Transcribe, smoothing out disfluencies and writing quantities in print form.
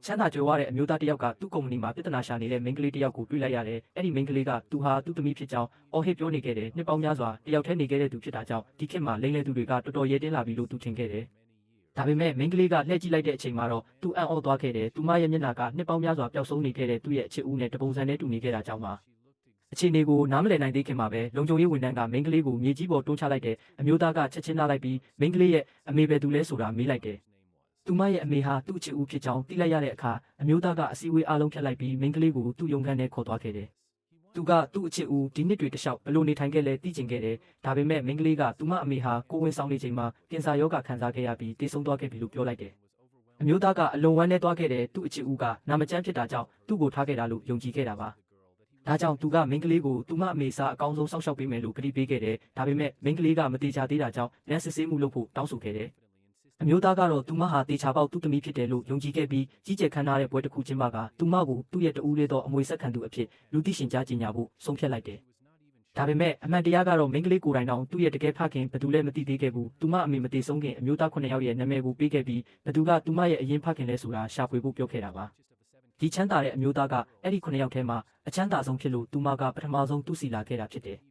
ချမ်းသာကြွယ်ဝတဲ့အမျိုးသားတစ်ယောက်ကသူ့ကုမ္ပဏီမှာပြဿနာရှာနေတဲ့မိန်းကလေးတစ်ယောက်ကိုတွေ့လိုက်ရတယ်။အဲ့ဒီမိန်းကလေးကသူဟာသူ့သမီးဖြစ်ကြောင်းအော်ဟစ်ပြောနေခဲ့တယ်။နှစ်ပေါင်းများစွာတယောက်တည်းနေခဲ့တဲ့သူဖြစ်တာကြောင့်ဒီခေတ်မှာလိမ့်လဲသူတွေကတော်တော်ရဲတင်းလာပြီလို့သူထင်ခဲ့တယ်။ဒါပေမဲ့မိန်းကလေးကလှည့်ကြည့်လိုက်တဲ့အချိန်မှာတော့သူအံ့ဩသွားခဲ့တယ်။သူမရဲ့မျက်နှာကနှစ်ပေါင်းများစွာပျောက်ဆုံးနေခဲ့တဲ့သူ့ရဲ့အချစ်ဦးနဲ့တပုံစံနဲ့တူနေခဲ့တာကြောင့်ပါ။အခြေအနေကိုနားမလည်နိုင်သေးခင်မှာပဲလုံခြုံရေးဝန်ထမ်းကမိန်းကလေးကိုမြေကြီးပေါ်တွန်းချလိုက်တဲ့အမျိုးသားကချက်ချင်းနားလိုက်ပြီးမိန်းကလေးရဲ့အမေပဲသူလဲဆိုတာမေးလိုက်တယ်။သူမရဲ့အမေဟာသူ့အချစ်ဦးဖြစ်ကြောင်းသိလိုက်ရတဲ့အခါအမျိုးသားကအစည်းအဝေးအားလုံးဖြတ်လိုက်ပြီးမိန်းကလေးကိုသူ့ရုံခန်းထဲခေါ်သွားခဲ့တယ်။သူကသူ့အချစ်ဦးဒီနှစ်တွေတခြားဘလို့နေထိုင်ခဲ့လဲသိချင်ခဲ့တယ်။ဒါပေမဲ့မိန်းကလေးကသူမအမေဟာကိုဝင်ဆောင်နေချိန်မှာကင်ဆာရောဂါခံစားခဲ့ရပြီးတေဆုံးသွားခဲ့ပြီလို့ပြောလိုက်တယ်။အမျိုးသားကအလွန်ဝမ်းနည်းသွားခဲ့တဲ့သူ့အချစ်ဦးကနာမကျန်းဖြစ်တာကြောင့်သူ့ကိုထားခဲ့တာလို့ယုံကြည်ခဲ့တာပါ။ဒါကြောင့်သူကမိန်းကလေးကိုသူမအမေစာအကောင်းဆုံးစောင့်ရှောက်ပေးမယ်လို့ကတိပေးခဲ့တယ်။ဒါပေမဲ့မိန်းကလေးကမတေချာသေးတာကြောင့်လမ်းစစ်ဆေးမှုလုပ်ဖို့တောင်းဆိုခဲ့တယ်။အမျိုးသားကတော့သူမဟာတေချာပေါက်သူ့သမီးဖြစ်တယ်လို့ယုံကြည်ခဲ့ပြီးကြီးကျယ်ခမ်းနားတဲ့ပွဲတစ်ခုချင်းမှကသူမကိုသူ့ရဲ့တဦးလေးသောအမွေဆက်ခံသူအဖြစ်လူသိရှင်ကြားကြေညာဖို့ဆုံးဖြတ်လိုက်တယ်။ဒါပေမဲ့အမှန်တရားကတော့မိန်းကလေးကိုယ်တိုင်တောင်သူ့ရဲ့တကယ်ဖခင်ဘယ်သူလဲမသိသေးခဲ့ဘူး။သူမအမေမတေဆုံးခင်အမျိုးသား9ယောက်ရဲ့နာမည်ကိုပေးခဲ့ပြီးဘယ်သူကသူမရဲ့အရင်ဖခင်လဲဆိုတာရှာဖွေဖို့ပြောခဲ့တာပါ။ဒီချမ်းသာတဲ့အမျိုးသားကအဲ့ဒီ9ယောက်ထဲမှာအချမ်းသာဆုံးဖြစ်လို့သူမကပထမဆုံးသူ့စီလာခဲ့တာဖြစ်တယ်။